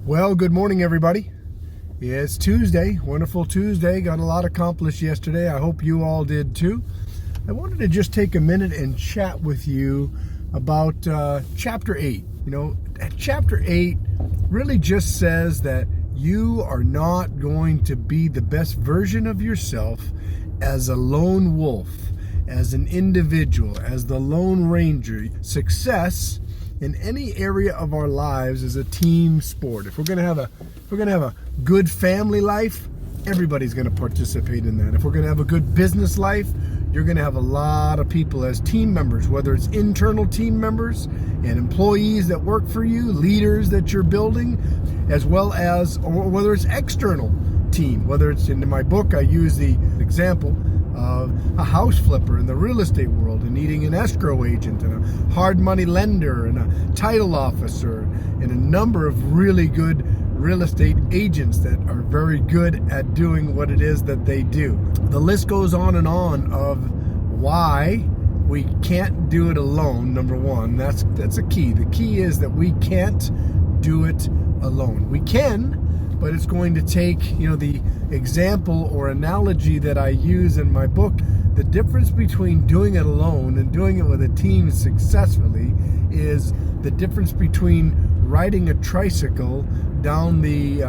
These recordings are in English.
Well, good morning, everybody. It's Tuesday, wonderful Tuesday. Got a lot accomplished yesterday. I hope you all did too. I wanted to just take a minute and chat with you about Chapter 8. Chapter 8 really just says that you are not going to be the best version of yourself as a lone wolf, as an individual, as the Lone Ranger. Success in any area of our lives is a team sport. If we're going to have a good family life, everybody's going to participate in that. If we're going to have a good business life, you're going to have a lot of people as team members, whether it's internal team members and employees that work for you, leaders that you're building, as well as, or whether it's external team. Whether it's in my book, I use the example of a house flipper in the real estate world and needing an escrow agent and a hard money lender and a title officer and a number of really good real estate agents that are very good at doing what it is that they do. The list goes on and on of why we can't do it alone. Number one, that's a key. The key is that we can't do it alone. We can, but it's going to take, the example or analogy that I use in my book. The difference between doing it alone and doing it with a team successfully is the difference between riding a tricycle down the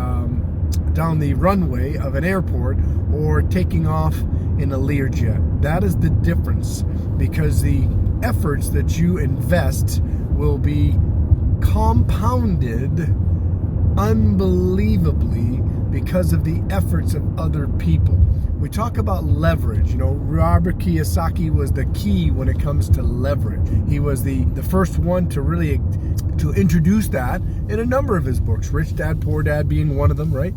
runway of an airport or taking off in a Learjet. That is the difference, because the efforts that you invest will be compounded unbelievably because of the efforts of other people. We talk about leverage. Robert Kiyosaki was the key when it comes to leverage. He was the first one to really to introduce that in a number of his books. Rich Dad, Poor Dad being one of them, right?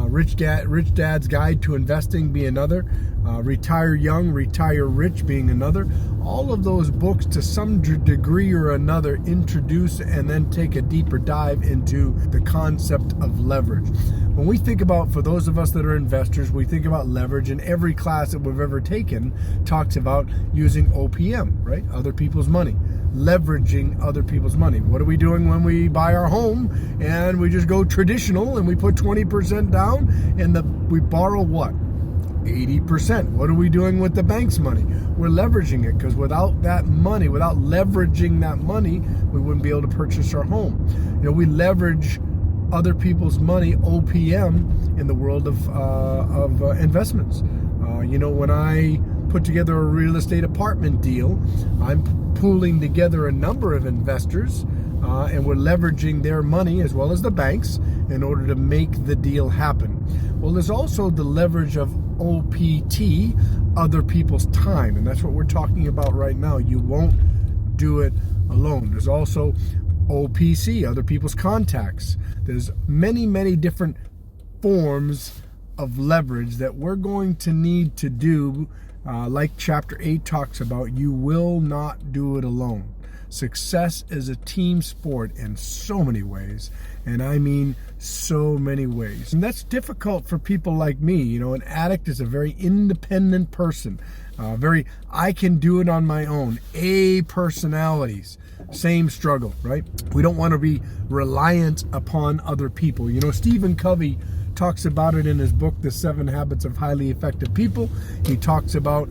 Rich Dad's Guide to Investing being another. Retire Young, Retire Rich being another. All of those books, to some degree or another, introduce and then take a deeper dive into the concept of leverage. When we think about, for those of us that are investors, we think about leverage, and every class that we've ever taken talks about using OPM, right? Other people's money. Leveraging other people's money. What are we doing when we buy our home and we just go traditional and we put 20% down and we borrow what? 80%. What are we doing with the bank's money? We're leveraging it, because without that money, without leveraging that money, we wouldn't be able to purchase our home. We leverage other people's money, OPM, in the world of investments. When I put together a real estate apartment deal, I'm pooling together a number of investors, and we're leveraging their money as well as the banks in order to make the deal happen. Well, there's also the leverage of OPT, other people's time, and that's what we're talking about right now. You won't do it alone. There's also OPC, other people's contacts. There's many, many different forms of leverage that we're going to need to do. Like Chapter 8 talks about, you will not do it alone. Success is a team sport in so many ways, and I mean so many ways. And that's difficult for people like me. An addict is a very independent person, I can do it on my own. A personalities, same struggle, right? We don't want to be reliant upon other people. Stephen Covey talks about it in his book, The 7 Habits of Highly Effective People. He talks about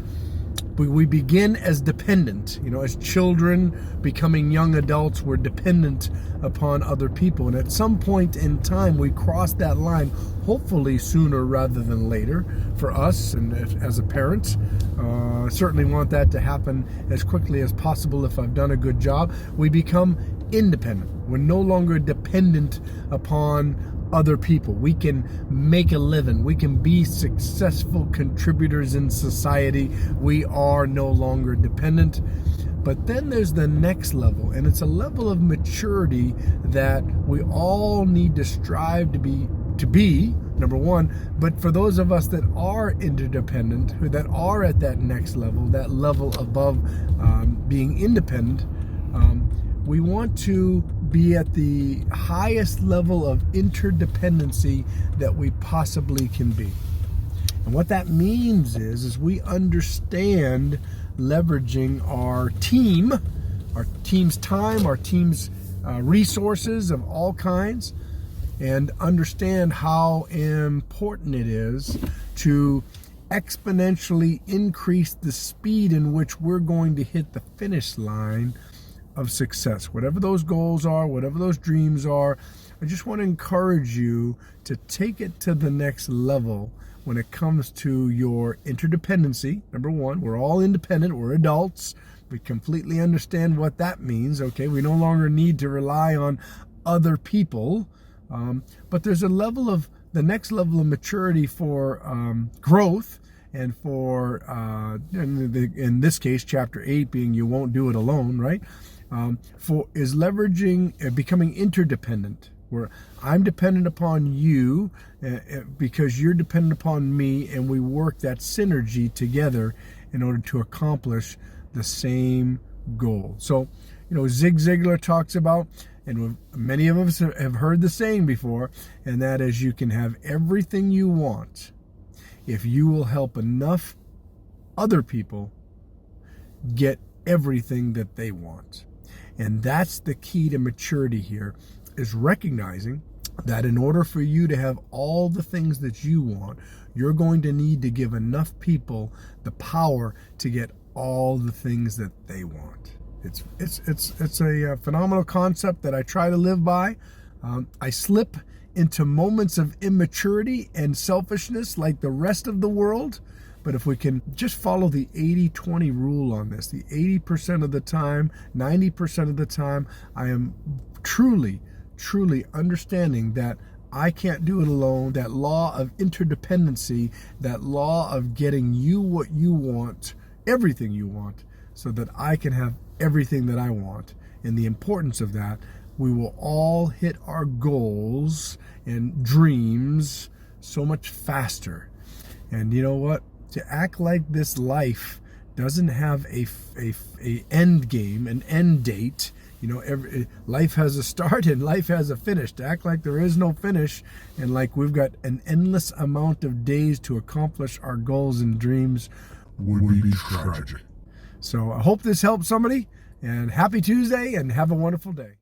we begin as dependent, as children becoming young adults, we're dependent upon other people. And at some point in time, we cross that line, hopefully sooner rather than later for us. And as a parent, certainly want that to happen as quickly as possible if I've done a good job. We become independent. We're no longer dependent upon other people. We can make a living. We can be successful contributors in society. We are no longer dependent. But then there's the next level, and it's a level of maturity that we all need to strive to be, number one. But for those of us that are interdependent, that are at that next level, that level above being independent, we want to be at the highest level of interdependency that we possibly can be. And what that means is we understand leveraging our team's time, our team's resources of all kinds, and understand how important it is to exponentially increase the speed in which we're going to hit the finish line of success. Whatever those goals are, whatever those dreams are, I just want to encourage you to take it to the next level when it comes to your interdependency. Number one, we're all independent, we're adults. We completely understand what that means, okay? We no longer need to rely on other people. But there's the next level of maturity for growth, and for, in this case, chapter 8 being you won't do it alone, right? Is leveraging, becoming interdependent, where I'm dependent upon you because you're dependent upon me, and we work that synergy together in order to accomplish the same goal. So, Zig Ziglar talks about, and many of us have heard the saying before, and that is you can have everything you want if you will help enough other people get everything that they want. And that's the key to maturity here, is recognizing that in order for you to have all the things that you want, you're going to need to give enough people the power to get all the things that they want. It's a phenomenal concept that I try to live by. I slip into moments of immaturity and selfishness like the rest of the world. But if we can just follow the 80-20 rule on this, the 80% of the time, 90% of the time, I am truly understanding that I can't do it alone. That law of interdependency, that law of getting you what you want, everything you want, so that I can have everything that I want. And the importance of that, we will all hit our goals and dreams so much faster. And you know what? To act like this life doesn't have a end game, an end date. Life has a start and life has a finish. To act like there is no finish and like we've got an endless amount of days to accomplish our goals and dreams would be tragic. So I hope this helps somebody, and happy Tuesday, and have a wonderful day.